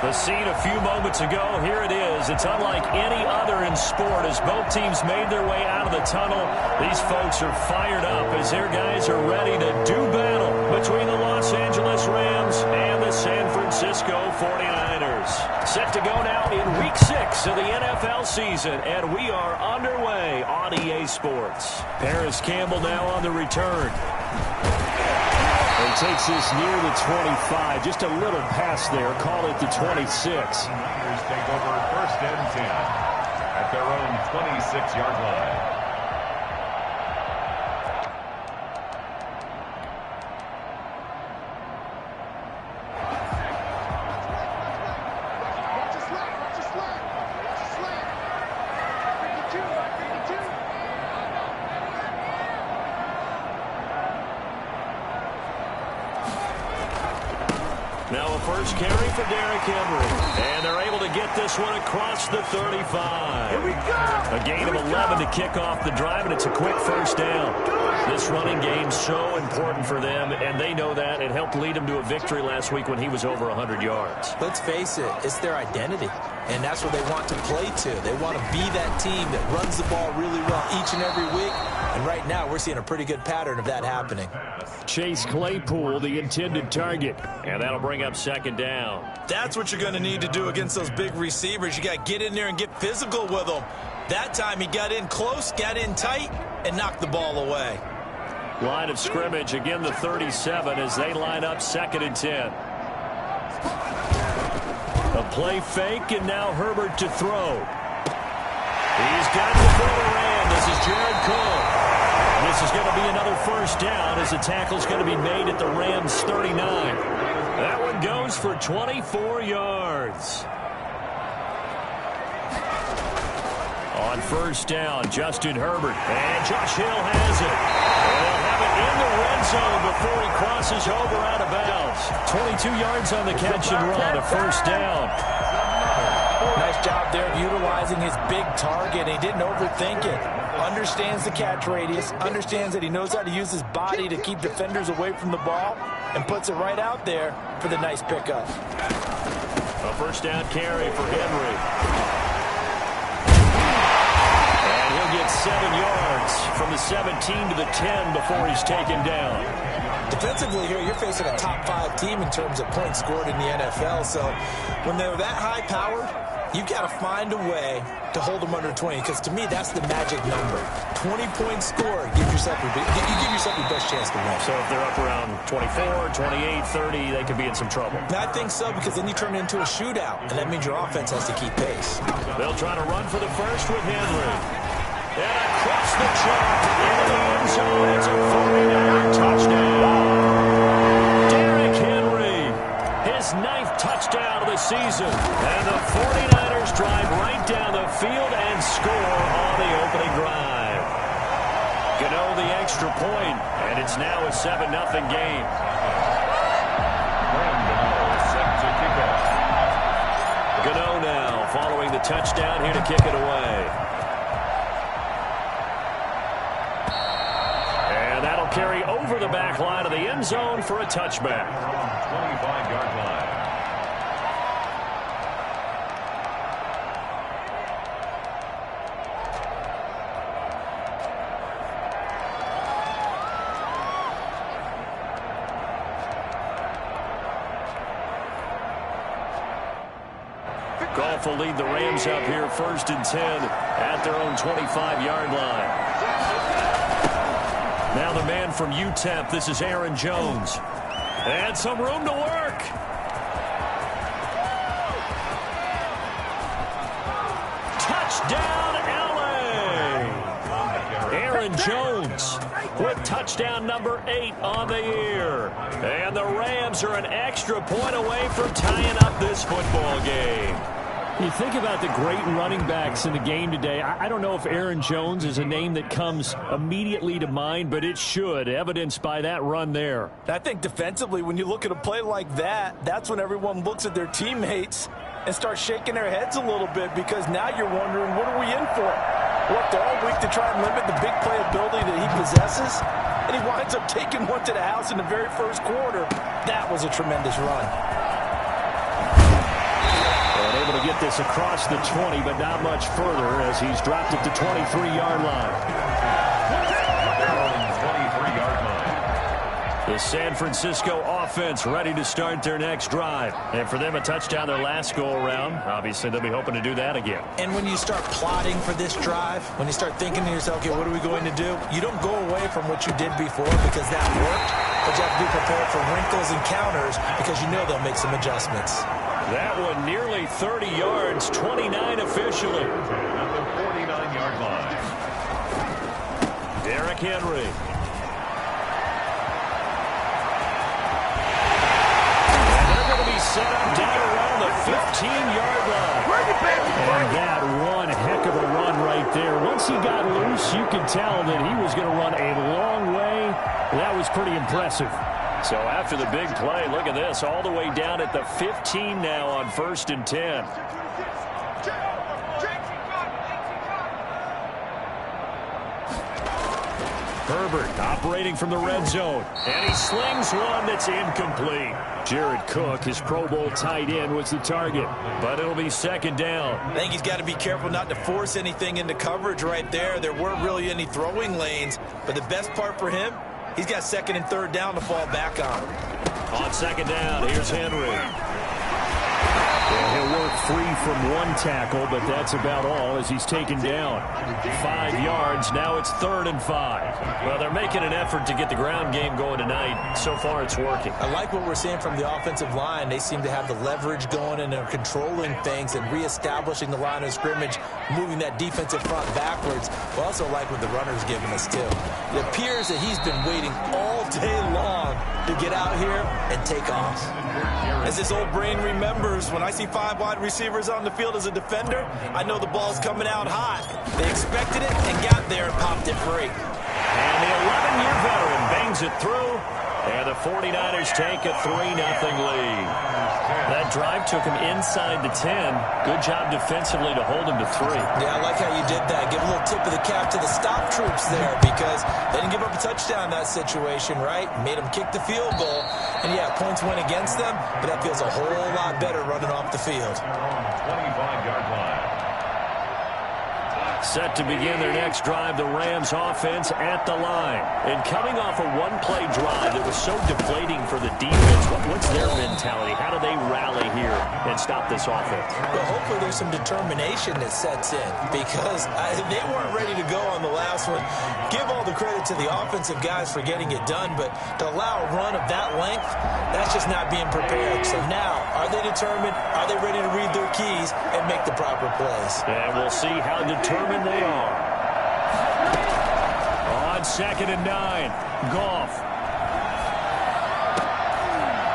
The scene a few moments ago, here it is. It's unlike any other in sport as both teams made their way out of the tunnel. These folks are fired up as their guys are ready to do battle between the Los Angeles Rams and the San Francisco 49ers. Set to go now in Week 6 of the NFL season, and we are underway on EA Sports. Paris Campbell now on the return. He takes this near the 25. Just a little pass there. Call it the 26. Niners take over 1st and 10 at their own 26-yard line. Now a first carry for Derrick Henry. And they're able to get this one across the 35. Here we go! A gain of 11 to kick off the drive, and it's a quick first down. This running game's so important for them, and they know that. It helped lead them to a victory last week when he was over 100 yards. Let's face it, it's their identity. And that's what they want to play to. They want to be that team that runs the ball really well each and every week. And right now, we're seeing a pretty good pattern of that happening. Chase Claypool, the intended target. And that'll bring up second down. That's what you're going to need to do against those big receivers. You got to get in there and get physical with them. That time he got in close, got in tight, and knocked the ball away. Line of scrimmage, again the 37 as they line up 2nd and 10. A play fake, and now Herbert to throw. He's got the ball around. This is Jared Cole. This is going to be another first down as the tackle's going to be made at the Rams 39. That one goes for 24 yards. On first down, Justin Herbert. And Josh Hill has it. They'll have it in the red zone before he crosses over out of bounds. 22 yards on the catch and run, a first down. Nice job there of utilizing his big target. He didn't overthink it. Understands the catch radius, understands that he knows how to use his body to keep defenders away from the ball, and puts it right out there for the nice pickup. A first down carry for Henry. And he'll get 7 yards from the 17 to the 10 before he's taken down. Defensively here, you're facing a top 5 team in terms of points scored in the NFL. So when they're that high powered, you've got to find a way to hold them under 20, because to me, that's the magic number. 20 points scored, you give yourself your best chance to win. So if they're up around 24, 28, 30, they could be in some trouble. I think so, because then you turn it into a shootout, and that means your offense has to keep pace. They'll try to run for the first with Henry. And across the chalk into the end zone. It's a 49-yard touchdown. Derrick Henry, his 9th touchdown of the season. And the 49ers drive right down the field and score on the opening drive. Gano the extra point, and it's now a 7-0 game. Gano now following the touchdown here to kick it away. And that'll carry over the back line of the end zone for a touchback. 25-yard line. Goff will lead the Rams up here 1st and 10 at their own 25-yard line. Now the man from UTEP, this is Aaron Jones. And some room to work. Touchdown, LA! Aaron Jones with touchdown number 8 on the year. And the Rams are an extra point away from tying up this football game. You think about the great running backs in the game today. I don't know if Aaron Jones is a name that comes immediately to mind, but it should, evidenced by that run there. I think defensively, when you look at a play like that, that's when everyone looks at their teammates and starts shaking their heads a little bit, because now you're wondering, what are we in for? Worked all week to try and limit the big play ability that he possesses, and he winds up taking one to the house in the very first quarter. That was a tremendous run. this across the 20, but not much further as he's dropped it to 23-yard line. 23-yard line. The San Francisco offense ready to start their next drive. And for them, a touchdown their last go-around. Obviously, they'll be hoping to do that again. And when you start plotting for this drive, when you start thinking to yourself, okay, what are we going to do? You don't go away from what you did before because that worked, but you have to be prepared for wrinkles and counters because you know they'll make some adjustments. That one nearly 30 yards, 29 officially. At the 49-yard line. Derrick Henry. Set up down around the 15-yard line. And that one heck of a run right there. Once he got loose, you could tell that he was going to run a long way. That was pretty impressive. So after the big play, look at this, all the way down at the 15 now on 1st and 10. Herbert operating from the red zone. And he slings one that's incomplete. Jared Cook, his Pro Bowl tight end, was the target. But it'll be 2nd down. I think he's got to be careful not to force anything into coverage right there. There weren't really any throwing lanes. But the best part for him, he's got 2nd and 3rd down to fall back on. On 2nd down, here's Henry. And he'll work free from one tackle, but that's about all as he's taken down. 5 yards. Now it's 3rd and 5. Well, they're making an effort to get the ground game going tonight. So far, it's working. I like what we're seeing from the offensive line. They seem to have the leverage going and they're controlling things and reestablishing the line of scrimmage, moving that defensive front backwards. I also like what the runner's giving us, too. It appears that he's been waiting all day long to get out here and take off. As his old brain remembers, when I see 5 wide receivers on the field as a defender, I know the ball's coming out hot. They expected it and got there and popped it free. And the 11-year veteran bangs it through. And the 49ers take a 3-0 lead. That drive took him inside the 10. Good job defensively to hold him to 3. Yeah, I like how you did that. Give a little tip of the cap to the stop troops there because they didn't give up a touchdown in that situation, right? Made them kick the field goal. And, yeah, points went against them, but that feels a whole lot better running off the field. 25-yard line. Set to begin their next drive, the Rams offense at the line. And coming off a one-play drive that was so deflating for the defense, what's their mentality? How do they rally here and stop this offense? Well, hopefully there's some determination that sets in because they weren't ready to go on the last one. Give all the credit to the offensive guys for getting it done, but to allow a run of that length, that's just not being prepared. So now, are they determined? Are they ready to read their keys and make the proper plays? And we'll see how determined they are. On 2nd and 9, Goff.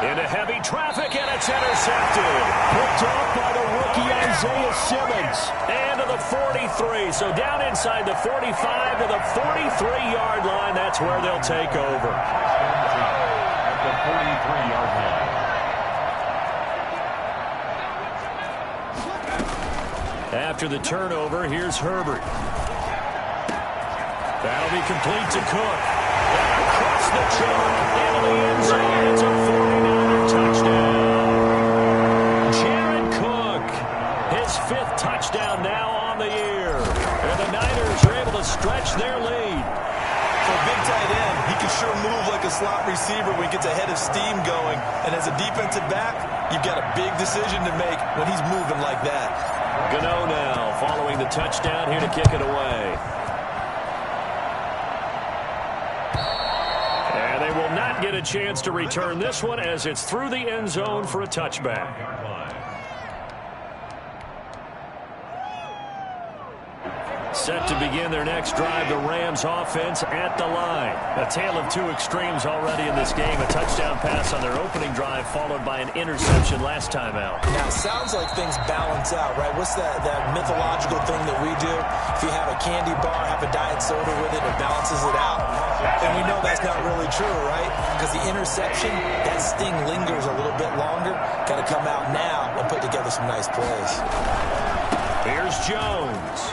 Into heavy traffic, and it's intercepted. Picked off by the rookie Isaiah Simmons. And to the 43. So down inside the 45 to the 43-yard line. That's where they'll take over. At the 43-yard line. After the turnover, here's Herbert. That'll be complete to Cook. And across the chalk into the end zone. It's a 49er touchdown. Jared Cook, his 5th touchdown now on the year. And the Niners are able to stretch their lead. For a big tight end, he can sure move like a slot receiver when he gets a head of steam going. And as a defensive back, you've got a big decision to make when he's moving like that. Gano now following the touchdown here to kick it away. And they will not get a chance to return this one as it's through the end zone for a touchback. Set to begin their next drive, the Rams offense at the line. A tale of two extremes already in this game. A touchdown pass on their opening drive followed by an interception last time out. Now, it sounds like things balance out, right? What's that mythological thing that we do? If you have a candy bar, have a diet soda with it, it balances it out. And we know that's not really true, right? Because the interception, that sting lingers a little bit longer. Got to come out now and put together some nice plays. Here's Jones.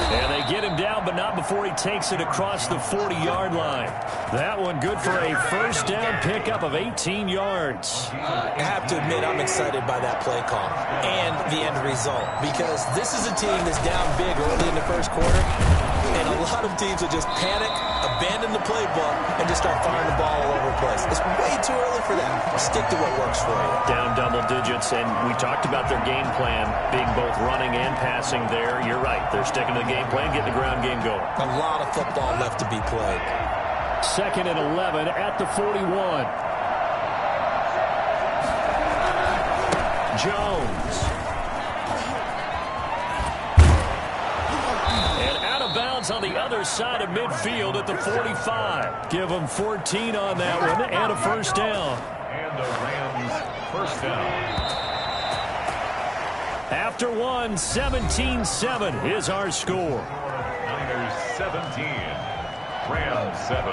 And they get him down, but not before he takes it across the 40-yard line. That one good for a first down pickup of 18 yards. I have to admit, I'm excited by that play call and the end result, because this is a team that's down big early in the first quarter, and a lot of teams will just panic, abandon the playbook, and just start firing the ball all over the place. It's way too early for that. Stick to what works for you. Down double digits, and we talked about their game plan being both running and passing there. You're right. They're sticking to the game plan, getting the ground game going. A lot of football left to be played. 2nd and 11 at the 41. Jones. And out of bounds on the other side of midfield at the 45. Give them 14 on that one and a first down. And the Rams first down. After one, 17-7 is our score. Niners 17, Rams 7.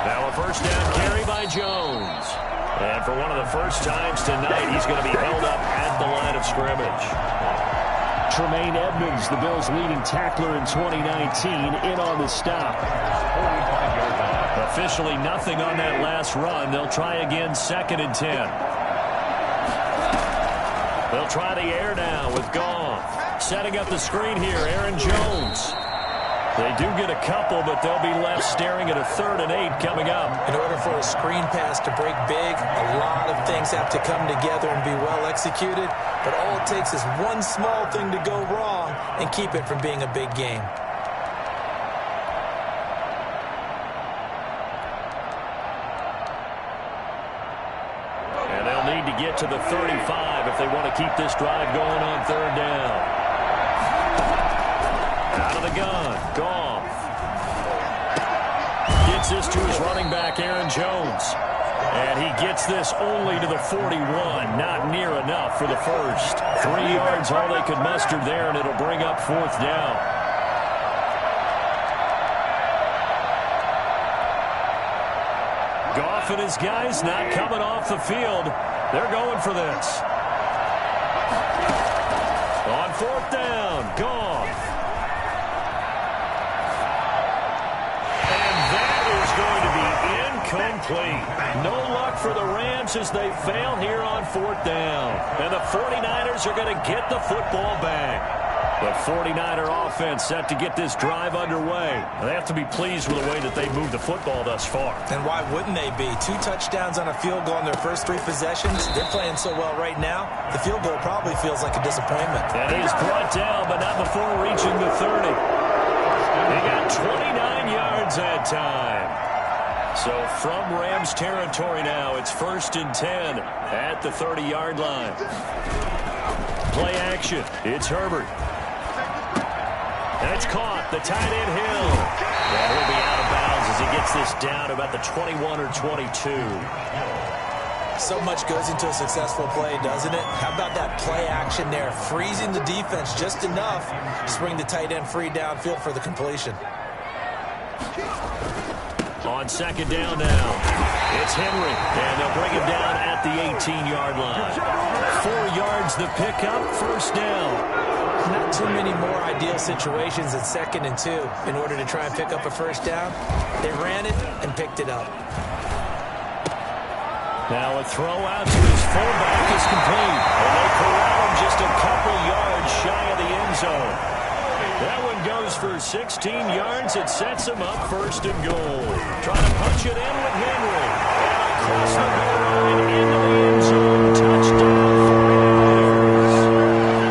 Now a first down carry by Jones. And for one of the first times tonight, he's going to be held up at the line of scrimmage. Tremaine Edmonds, the Bills' leading tackler in 2019, in on the stop. Officially nothing on that last run. They'll try again, 2nd and 10. They'll try the air now with Goff. Setting up the screen here, Aaron Jones. They do get a couple, but they'll be left staring at a 3rd and 8 coming up. In order for a screen pass to break big, a lot of things have to come together and be well executed. But all it takes is one small thing to go wrong and keep it from being a big game. And they'll need to get to the 35 if they want to keep this drive going on 3rd down. Out of the gun, Goff. Gets this to his running back, Aaron Jones. And he gets this only to the 41. Not near enough for the first. 3 yards, all they could muster there, and it'll bring up 4th down. Goff and his guys not coming off the field. They're going for this. On 4th down, Goff. And that is going to be incomplete. No luck for the Rams as they fail here on 4th down. And the 49ers are going to get the football back. The 49er offense set to get this drive underway. They have to be pleased with the way that they moved the football thus far. And why wouldn't they be? 2 touchdowns on a field goal in their first 3 possessions. They're playing so well right now, the field goal probably feels like a disappointment. And he's brought down, but not before reaching the 30. He got 29 yards that time. So from Rams territory now, it's 1st and 10 at the 30-yard line. Play action. It's Herbert. And it's caught. The tight end Hill. And he'll be out of bounds as he gets this down about the 21 or 22. So much goes into a successful play, doesn't it? How about that play action there? Freezing the defense just enough to bring the tight end free downfield for the completion. On 2nd down now, it's Henry, and they'll bring him down at the 18-yard line. 4 yards the pickup, first down. Not too many more ideal situations at 2nd and 2 in order to try and pick up a first down. They ran it and picked it up. Now a throw out to his fullback is complete. And they corral him just a couple yards shy of the end zone. That one goes for 16 yards. It sets him up 1st and goal. Trying to punch it in with Henry. And across the goal line into the end zone. Touchdown 49ers.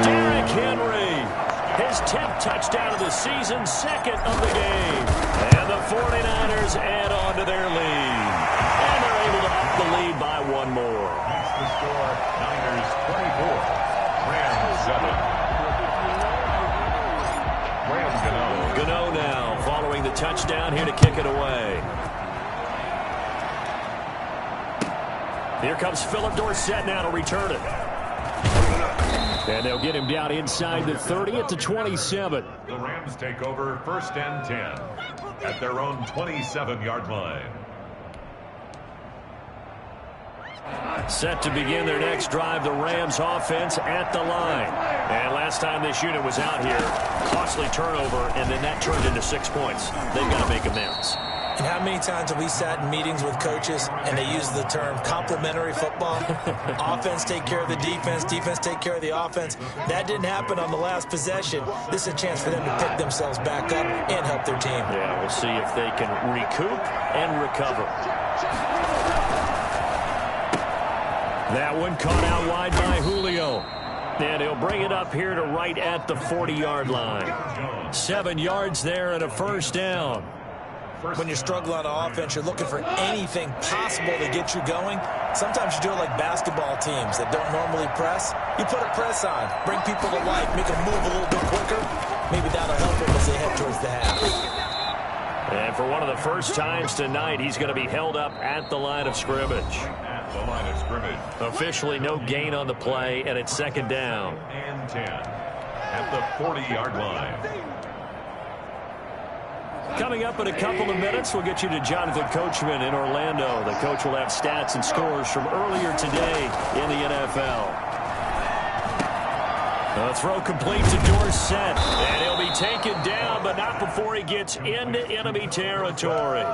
Derrick Henry. His 10th touchdown of the season. 2nd of the game. And the 49ers add on to their lead. And they're able to up the lead by 1 more. That's the score. Niners 24, Rams 7. Gano now following the touchdown here to kick it away. Here comes Philip Dorsett now to return it. And they'll get him down inside the 30 at the 27. The Rams take over 1st and 10 at their own 27-yard line. Set to begin their next drive, the Rams offense at the line. And last time this unit was out here, costly turnover, and then that turned into 6 points. They've got to make amends. And how many times have we sat in meetings with coaches and they use the term complementary football? Offense take care of the defense, defense take care of the offense. That didn't happen on the last possession. This is a chance for them to pick themselves back up and help their team. Yeah, we'll see if they can recoup and recover. That one caught out wide by Julio. And he'll bring it up here to right at the 40-yard line. 7 yards there and a first down. When you're struggling on offense, you're looking for anything possible to get you going. Sometimes you do it like basketball teams that don't normally press. You put a press on, bring people to life, make them move a little bit quicker. Maybe that'll help them as they head towards the half. And for one of the first times tonight, he's going to be held up at the line of scrimmage. At the line of scrimmage. Officially no gain on the play, and it's second down. And 10 at the 40-yard line. Coming up in a couple of minutes, we'll get you to Jonathan Coachman in Orlando. The coach will have stats and scores from earlier today in the NFL. The throw complete to Dorsett, and he'll be taken down, but not before he gets into enemy territory.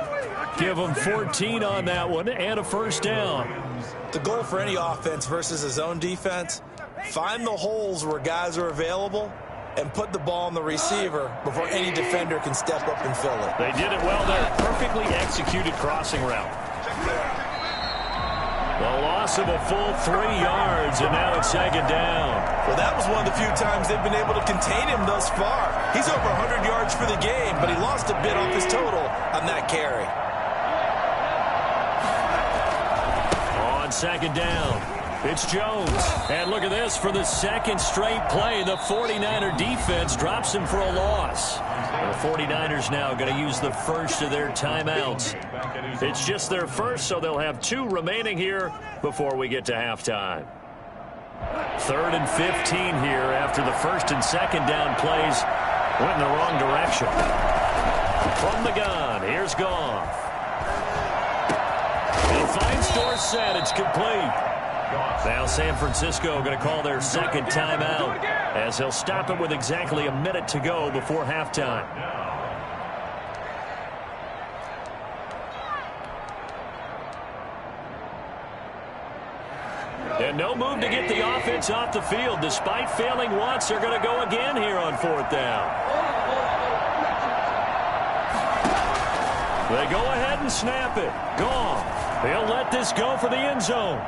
Give him 14 on that one and a first down. The goal for any offense versus his own defense, find the holes where guys are available and put the ball on the receiver before any defender can step up and fill it. They did it well there. Perfectly executed crossing route. The loss of a full 3 yards, and now it's second down. Well, that was one of the few times they've been able to contain him thus far. He's over 100 yards for the game, but he lost a bit off his total on that carry. On second down, it's Jones. And look at this, for the second straight play, the 49er defense drops him for a loss. The 49ers now going to use the first of their timeouts. It's just their first, so they'll have 2 remaining here before we get to halftime. 3rd and 15 here after the first and second down plays went in the wrong direction. From the gun, here's Goff. He finds Dorsett. It's complete. Now San Francisco going to call their second timeout as he'll stop it with exactly a minute to go before halftime. And no move to get the offense off the field. Despite failing once, they're going to go again here on 4th down. They go ahead and snap it. Goff. He'll let this go for the end zone.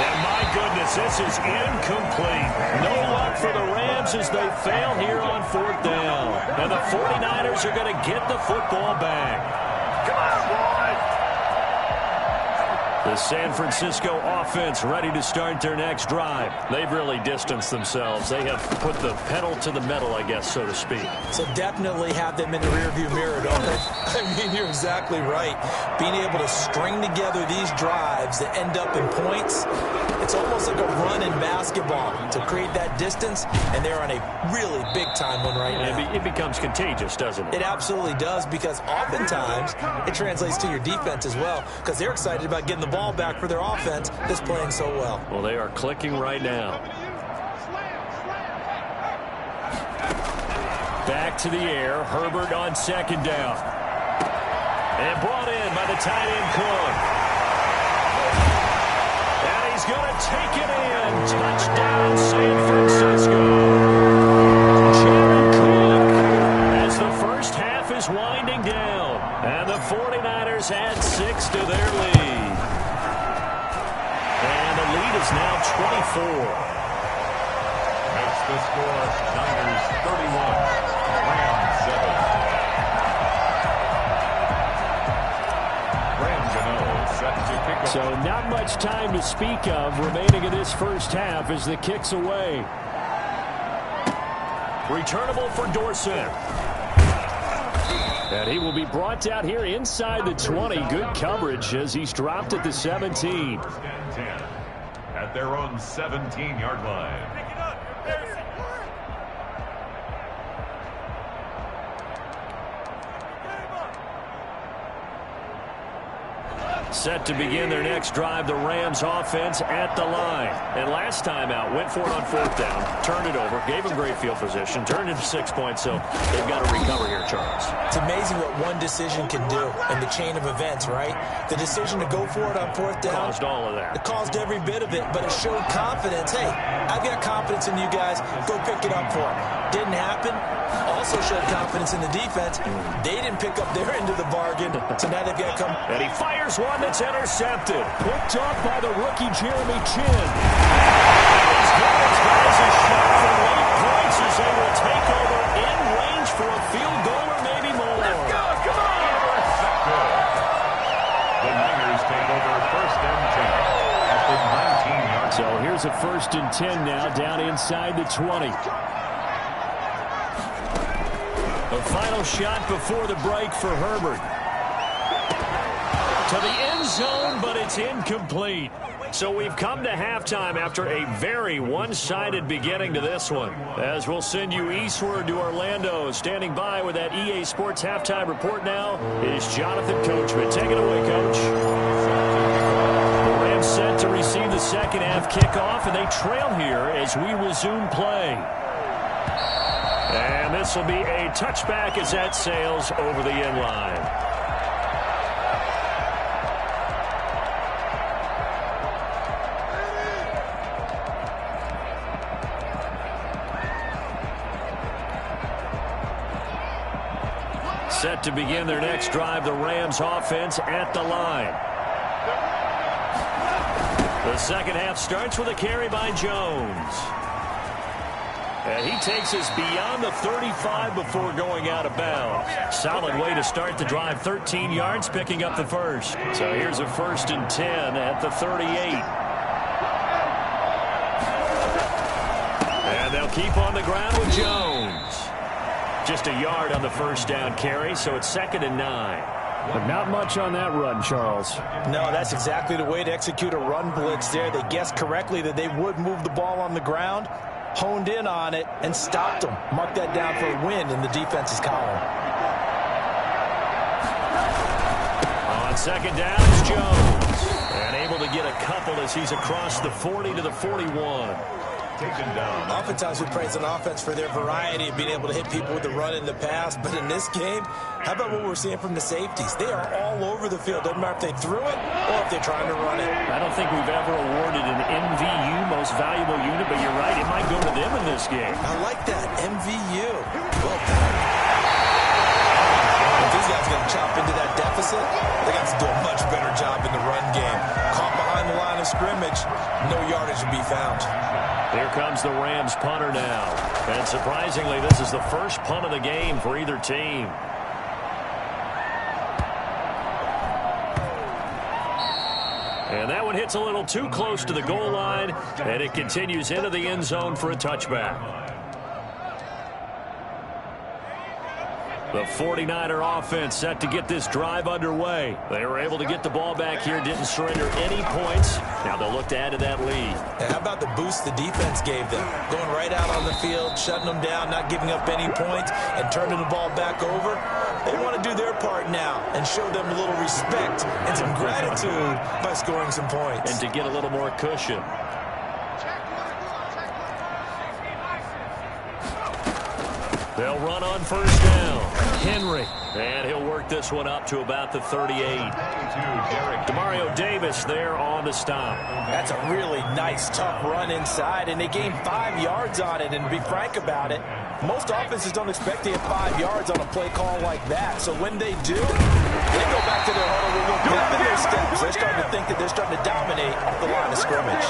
And my goodness, this is incomplete. No luck for the Rams as they fail here on 4th down. And the 49ers are going to get the football back. Come on, boy. The San Francisco offense ready to start their next drive. They've really distanced themselves. They have put the pedal to the metal, I guess, so to speak. So definitely have them in the rearview mirror, don't they? I mean, you're exactly right. Being able to string together these drives that end up in points, it's almost like a run in basketball to create that distance, and they're on a really big-time one right now. It becomes contagious, doesn't it? It absolutely does, because oftentimes it translates to your defense as well, because they're excited about getting the ball back for their offense that's playing so well. Well, they are clicking right now. Back to the air. Herbert on second down. And brought in by the tight end Cook. And he's going to take it in. Touchdown, San Francisco. Jared Cook as the first half is winding down. And the 49ers add 6 to their lead. And the lead is now 24. Makes the score Niners 31. Rams 7. Set to kick off. So not much time to speak of remaining in this first half as the kick's away. Returnable for Dorsett. And he will be brought down here inside the 20. Good coverage as he's dropped at the 17. At their own 17-yard line. Set to begin their next drive, the Rams offense at the line. And last time out, went for it on 4th down, turned it over, gave them great field position, turned it to 6 points, so they've got to recover here, Charles. It's amazing what one decision can do in the chain of events, right? The decision to go for it on 4th down. Caused all of that. It caused every bit of it, but it showed confidence. Hey, I've got confidence in you guys. Go pick it up for them. Didn't happen. Also showed confidence in the defense. They didn't pick up their end of the bargain, so now they've got to come. And he fires one that's intercepted. Picked up by the rookie Jeremy Chin. He's got his guys a shot for late points as they will take over in range for a field goal or maybe more. Let's go, come on! Good. The Niners take over 1st and 10 at the 19-yard. So here's a 1st and 10 now, down inside the 20. The final shot before the break for Herbert. To the end zone, but it's incomplete. So we've come to halftime after a very one-sided beginning to this one. As we'll send you eastward to Orlando. Standing by with that EA Sports halftime report now is Jonathan Coachman. Take it away, Coach. The Rams set to receive the second half kickoff, and they trail here as we resume play. And this will be a touchback as that sails over the end line. Set to begin their next drive, the Rams offense at the line. The second half starts with a carry by Jones. And he takes us beyond the 35 before going out of bounds. Solid way to start the drive. 13 yards, picking up the first. So here's a 1st and 10 at the 38. And they'll keep on the ground with Jones. Just a yard on the 1st down carry, so it's 2nd and 9. But not much on that run, Charles. No, that's exactly the way to execute a run blitz there. They guessed correctly that they would move the ball on the ground, honed in on it, and stopped them. Mark that down for a win in the defense's column. On 2nd down is Jones. And able to get a couple as he's across the 40 to the 41. Taken down. Oftentimes we praise an offense for their variety of being able to hit people with the run in the past. But in this game, how about what we're seeing from the safeties? They are all over the field. Doesn't matter if they threw it or if they're trying to run it. I don't think we've ever awarded an MVU, most valuable unit, but you're right, it might go to them in this game. I like that, MVU. Well done. If these guys are going to chop into that deficit, they got to do a much better job in the run game. Caught behind the line of scrimmage, no yardage to be found. Here comes the Rams punter now. And surprisingly, this is the first punt of the game for either team. And that one hits a little too close to the goal line, and it continues into the end zone for a touchback. The 49er offense set to get this drive underway. They were able to get the ball back here, didn't surrender any points. Now they'll look to add to that lead. And how about the boost the defense gave them? Going right out on the field, shutting them down, not giving up any points, and turning the ball back over. They want to do their part now and show them a little respect and some gratitude by scoring some points. And to get a little more cushion. They'll run on 1st down. Henry. And he'll work this one up to about the 38. Demario Davis there on the stop. That's a really nice, tough run inside, and they gained 5 yards on it. And to be frank about it, most offenses don't expect to hit 5 yards on a play call like that. So when they do, they go back to their huddle with a little pep in their steps. They're starting to think that they're starting to dominate the line of scrimmage.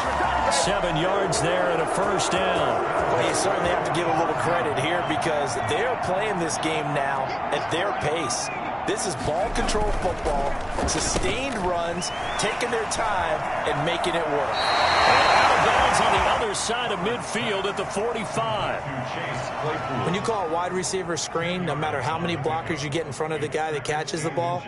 7 yards there and a 1st down. Well, you certainly have to give a little credit here because they're playing this game now at their pace. This is ball control football, sustained runs, taking their time, and making it work. And out of bounds on the other side of midfield at the 45. When you call a wide receiver screen, no matter how many blockers you get in front of the guy that catches the ball,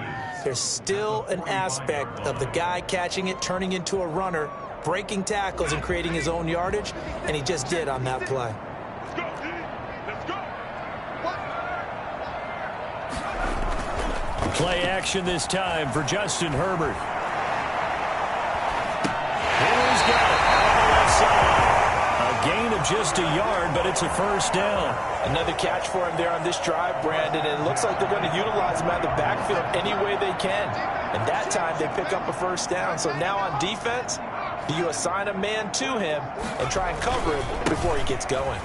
there's still an aspect of the guy catching it, turning into a runner, breaking tackles and creating his own yardage, and he just did on that play. Play action this time for Justin Herbert. inside. A gain of just a yard, but it's a first down. Another catch for him there on this drive, Brandon, and it looks like they're going to utilize him out of the backfield any way they can. And that time they pick up a first down. So now on defense, you assign a man to him and try and cover him before he gets going.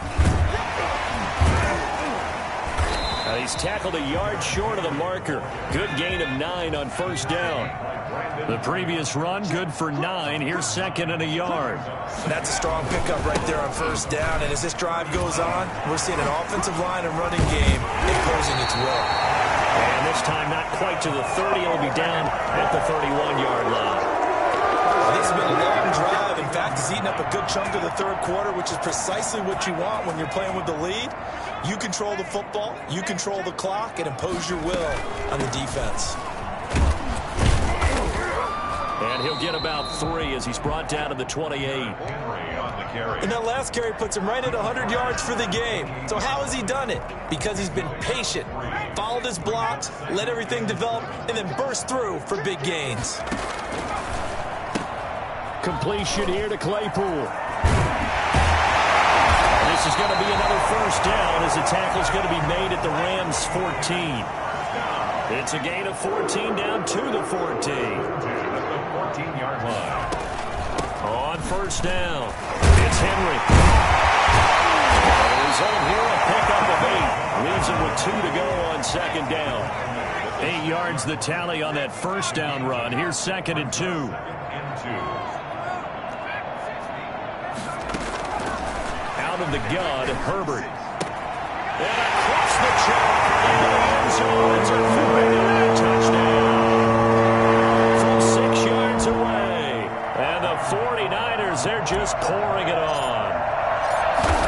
He's tackled a yard short of the marker. Good gain of 9 on first down. The previous run, good for 9. Here's second and a yard. That's a strong pickup right there on first down. And as this drive goes on, we're seeing an offensive line and running game imposing its will. And this time not quite to the 30. It'll be down at the 31-yard line. This has been a long drive. In fact, it's eaten up a good chunk of the third quarter, which is precisely what you want when you're playing with the lead. You control the football, you control the clock, and impose your will on the defense. And he'll get about 3 as he's brought down to the 28. And that last carry puts him right at 100 yards for the game. So how has he done it? Because he's been patient, followed his blocks, let everything develop, and then burst through for big gains. Completion here to Claypool. This is going to be another first down as the tackle's going to be made at the Rams' 14. It's a gain of 14 down to the 14. At the 14-yard line. On first down, it's Henry. Result here, a pickup of 8. Leaves him with 2 to go on second down. 8 yards the tally on that first down run. Here's second and 2. Out of the gun, Herbert. And across the chalk into the end zone. It's a 49 touchdown from 6 yards away. And the 49ers, they're just pouring it on.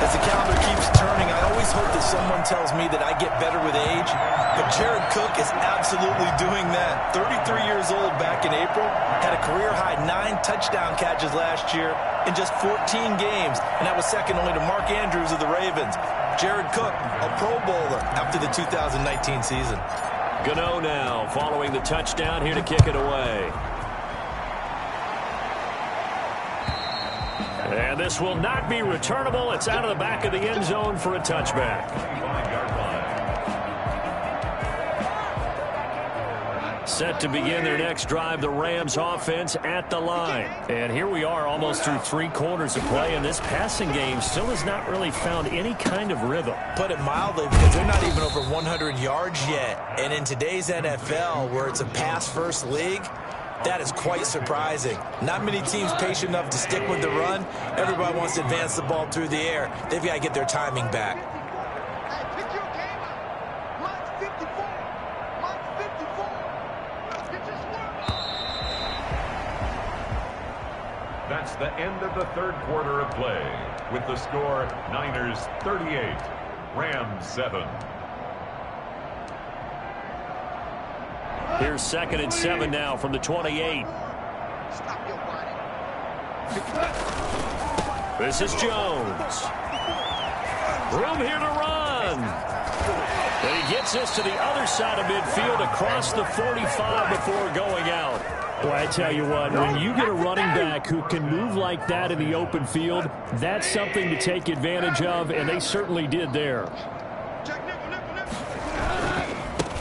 As the calendar keeps turning, I always hope that someone tells me that I get better with age. But Jared Cook is absolutely doing that. 33 years old back in April. Had a career-high 9 touchdown catches last year in just 14 games. And that was second only to Mark Andrews of the Ravens. Jared Cook, a Pro Bowler after the 2019 season. Gano now following the touchdown here to kick it away. And this will not be returnable. It's out of the back of the end zone for a touchback. Set to begin their next drive, the Rams offense at the line. And here we are almost through 3 quarters of play, and this passing game still has not really found any kind of rhythm. Put it mildly, because they're not even over 100 yards yet. And in today's NFL, where it's a pass-first league, that is quite surprising. Not many teams patient enough to stick with the run. Everybody wants to advance the ball through the air. They've got to get their timing back. That's the end of the third quarter of play. With the score, Niners 38, Rams 7. Here's second and 7 now from the 28. This is Jones. Room here to run. And he gets us to the other side of midfield across the 45 before going out. Boy, I tell you what, when you get a running back who can move like that in the open field, that's something to take advantage of, and they certainly did there.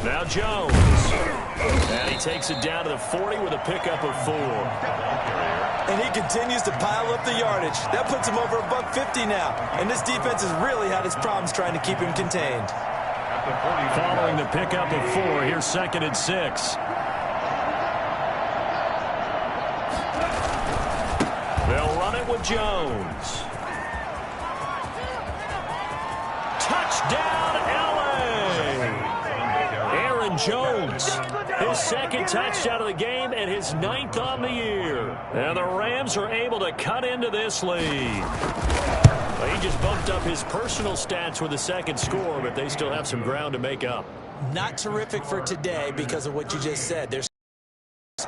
Now Jones. And he takes it down to the 40 with a pickup of 4. And he continues to pile up the yardage. That puts him over $150 now. And this defense has really had its problems trying to keep him contained. Following the pickup of 4, here's second and 6. They'll run it with Jones. Touchdown, L.A. Aaron Jones, his second touchdown of the game and his 9th on the year. And the Rams are able to cut into this lead. Well, he just bumped up his personal stats with a second score, but they still have some ground to make up. Not terrific for today because of what you just said. There's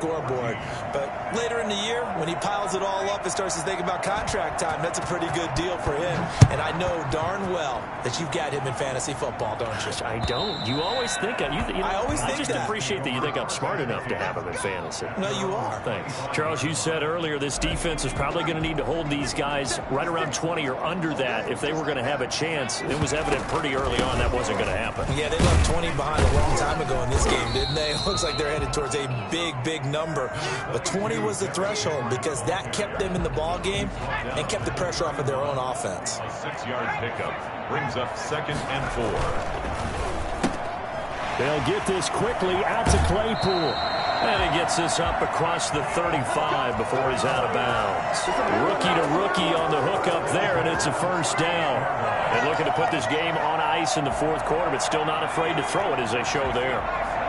scoreboard. But later in the year, when he piles it all up and starts to think about contract time, that's a pretty good deal for him. And I know darn well that you've got him in fantasy football, don't you? I don't. You always think I just appreciate that you think I'm smart enough to have him in fantasy. No, you are. Thanks. Charles, you said earlier this defense is probably going to need to hold these guys right around 20 or under that if they were going to have a chance. It was evident pretty early on that wasn't going to happen. Yeah, they left 20 behind a long time ago in this game, didn't they? It looks like they're headed towards a big number. But 20 was the threshold because that kept them in the ball game and kept the pressure off of their own offense. A 6-yard pickup brings up 2nd and 4. They'll get this quickly out to Claypool. And he gets this up across the 35 before he's out of bounds. Rookie to rookie on the hook up there, and it's a first down. And looking to put this game on ice in the fourth quarter, but still not afraid to throw it as they show there.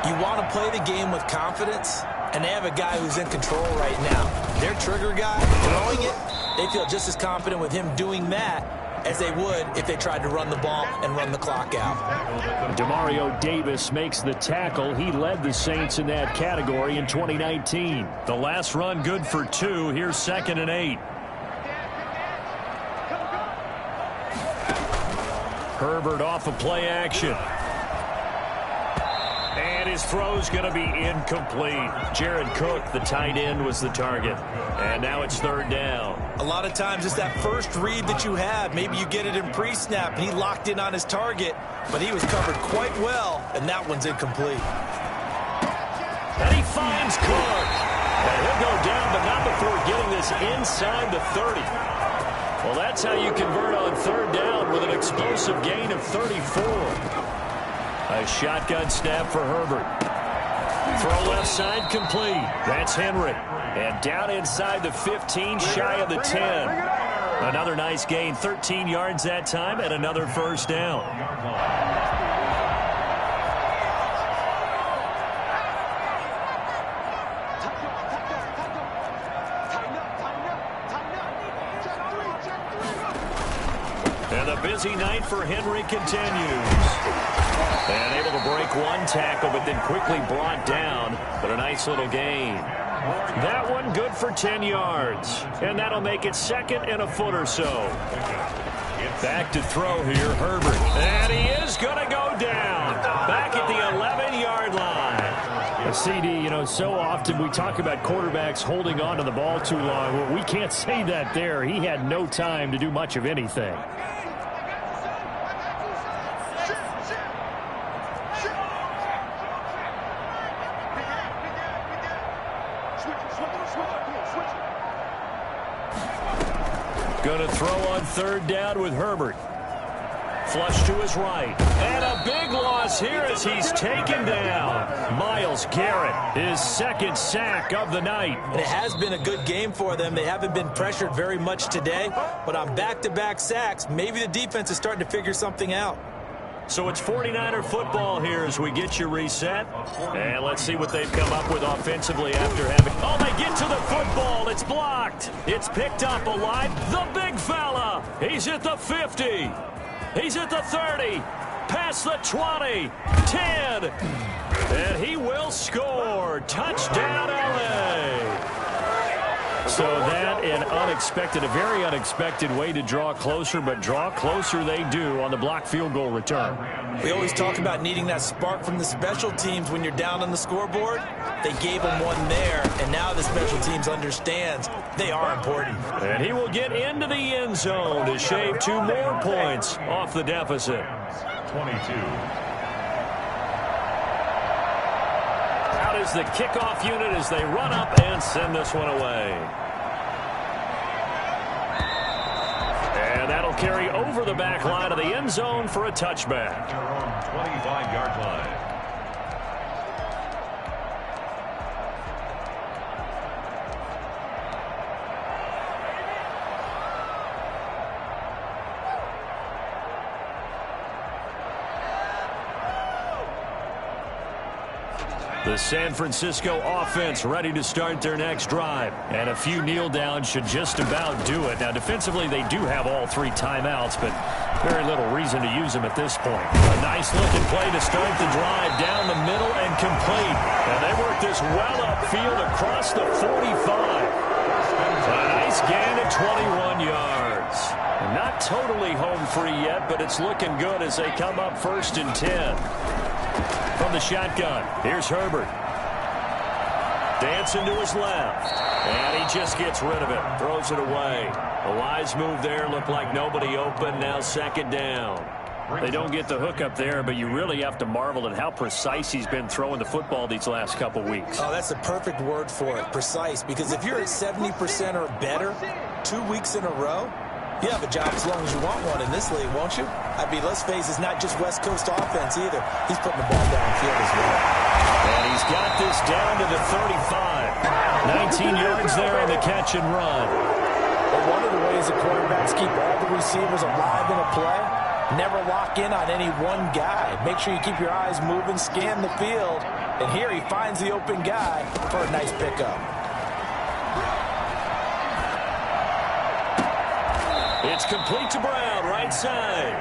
You want to play the game with confidence, and they have a guy who's in control right now. Their trigger guy, throwing it, they feel just as confident with him doing that as they would if they tried to run the ball and run the clock out. Demario Davis makes the tackle. He led the Saints in that category in 2019. The last run good for 2. Here's 2nd and 8. Herbert off of play action. And his throw's going to be incomplete. Jared Cook, the tight end, was the target. And now it's 3rd down. A lot of times it's that first read that you have. Maybe you get it in pre-snap, and he locked in on his target, but he was covered quite well, and that one's incomplete. And he finds Cook. And he'll go down, but not before getting this inside the 30. Well, that's how you convert on 3rd down with an explosive gain of 34. A shotgun snap for Herbert. Throw left side complete. That's Henry. And down inside the 15, shy of the 10. Another nice gain, 13 yards that time, and another first down. And the busy night for Henry continues. And able to break one tackle, but then quickly brought down. But a nice little gain. That one good for 10 yards. And that'll make it 2nd and a foot or so. Back to throw here, Herbert. And he is going to go down. Back at the 11-yard line. A CD, so often we talk about quarterbacks holding on to the ball too long. Well, we can't say that there. He had no time to do much of anything. Going to throw on 3rd down with Herbert. Flush to his right. And a big loss here as he's taken down. Myles Garrett, his 2nd sack of the night. And it has been a good game for them. They haven't been pressured very much today, but on back-to-back sacks, maybe the defense is starting to figure something out. So it's 49er football here as we get you reset. And let's see what they've come up with offensively after having... Oh, they get to the football. It's blocked. It's picked up alive. The big fella. He's at the 50. He's at the 30. Past the 20. 10. And he will score. Touchdown, LA. So that an unexpected, a very unexpected way to draw closer, but draw closer they do on the blocked field goal return. We always talk about needing that spark from the special teams when you're down on the scoreboard. They gave them one there, and now the special teams understands they are important. And he will get into the end zone to shave 2 more points off the deficit. 22. Is the kickoff unit as they run up and send this one away. And that'll carry over the back line of the end zone for a touchback. 25-yard line. The San Francisco offense ready to start their next drive. And a few kneel downs should just about do it. Now, defensively, they do have all 3 timeouts, but very little reason to use them at this point. A nice looking play to start the drive down the middle and complete. And they work this well upfield across the 45. A nice gain of 21 yards. Not totally home free yet, but it's looking good as they come up 1st and 10. From the shotgun, here's Herbert. Dancing to his left. And he just gets rid of it. Throws it away. A wise move there. Looked like nobody open. Now 2nd down. They don't get the hook up there, but you really have to marvel at how precise he's been throwing the football these last couple weeks. Oh, that's a perfect word for it, precise, because if you're at 70% or better 2 weeks in a row, you have a job as long as you want one in this league, won't you? I mean, let's face it, it's not just West Coast offense either. He's putting the ball downfield as well. And he's got this down to the 35. 19 yards there on the catch and run. Well, one of the ways the quarterbacks keep all the receivers alive in a play, never lock in on any one guy. Make sure you keep your eyes moving, scan the field. And here he finds the open guy for a nice pickup. It's complete to Brown, right side.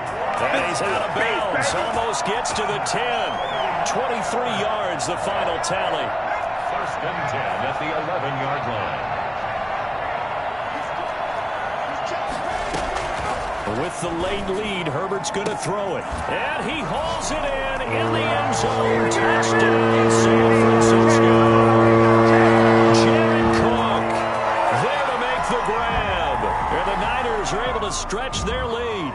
And he's out of bounds. Almost gets to the 10. 23 yards, the final tally. 1st and 10 at the 11-yard line. With the late lead, Herbert's going to throw it. And he hauls it in the end zone. Touchdown, San Francisco. Jared Cook there to make the grab. And the Niners are able to stretch their lead.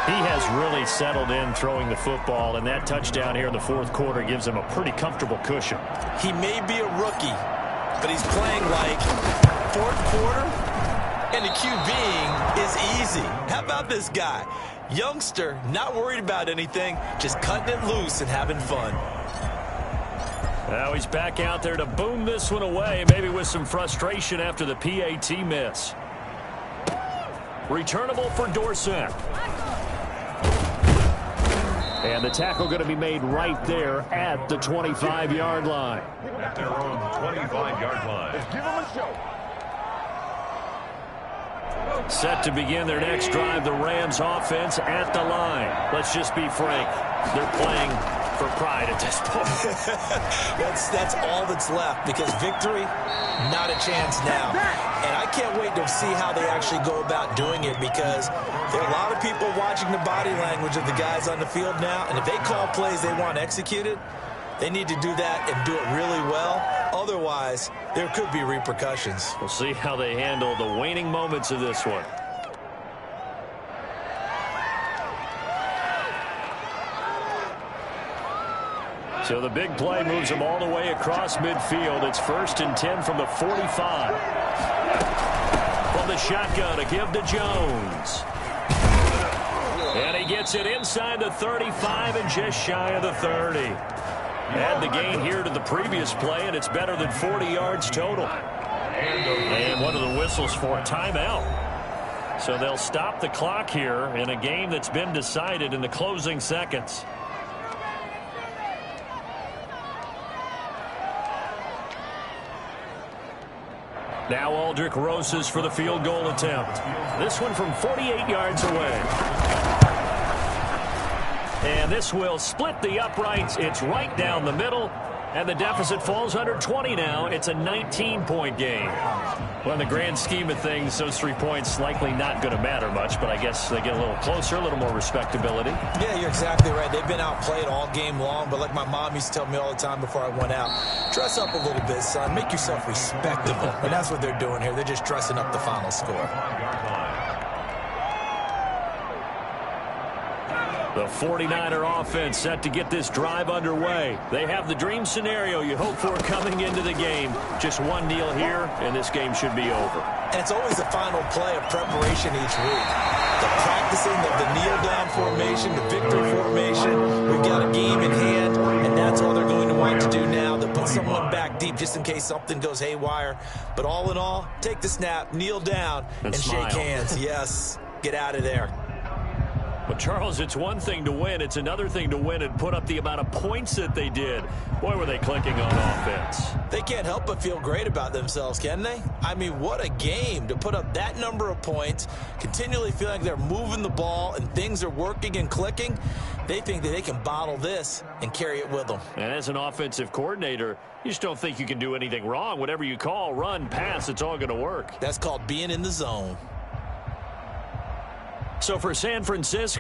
He has really settled in throwing the football, and that touchdown here in the 4th quarter gives him a pretty comfortable cushion. He may be a rookie, but he's playing like 4th quarter. And the QBing is easy. How about this guy? Youngster, not worried about anything, just cutting it loose and having fun. Now he's back out there to boom this one away, maybe with some frustration after the PAT miss. Returnable for Dorsett. And the tackle going to be made right there at the 25-yard line. At their own 25-yard line. Let's give them a show. Set to begin their next drive, the Rams offense at the line. Let's just be frank. They're playing for pride at this point. That's all that's left, because victory, not a chance now. And I can't wait to see how they actually go about doing it, because there are a lot of people watching the body language of the guys on the field now, and if they call plays they want executed, they need to do that and do it really well. Otherwise, there could be repercussions. We'll see how they handle the waning moments of this one. So the big play moves them all the way across midfield. It's 1st and 10 from the 45. From the shotgun, a give to Jones. And he gets it inside the 35 and just shy of the 30. Add the gain here to the previous play, and it's better than 40 yards total. And one of the whistles for a timeout. So they'll stop the clock here in a game that's been decided in the closing seconds. Now Aldrich Rosas for the field goal attempt. This one from 48 yards away. And this will split the uprights. It's right down the middle. And the deficit falls under 20 now. It's a 19-point game. Well, in the grand scheme of things, those 3 points likely not going to matter much, but I guess they get a little closer, a little more respectability. Yeah, you're exactly right. They've been outplayed all game long, but like my mom used to tell me all the time before I went out, dress up a little bit, son. Make yourself respectable. And that's what they're doing here. They're just dressing up the final score. The 49er offense set to get this drive underway. They have the dream scenario you hope for coming into the game. Just one kneel here, and this game should be over. And it's always the final play of preparation each week. The practicing of the kneel-down formation, the victory formation. We've got a game in hand, and that's all they're going to want to do now. They'll put someone back deep just in case something goes haywire. But all in all, take the snap, kneel down, and shake hands. Yes, get out of there. But, Charles, it's one thing to win. It's another thing to win and put up the amount of points that they did. Boy, were they clicking on offense. They can't help but feel great about themselves, can they? I mean, what a game to put up that number of points, continually feeling like they're moving the ball and things are working and clicking. They think that they can bottle this and carry it with them. And as an offensive coordinator, you just don't think you can do anything wrong. Whatever you call, run, pass, it's all going to work. That's called being in the zone. So for San Francisco,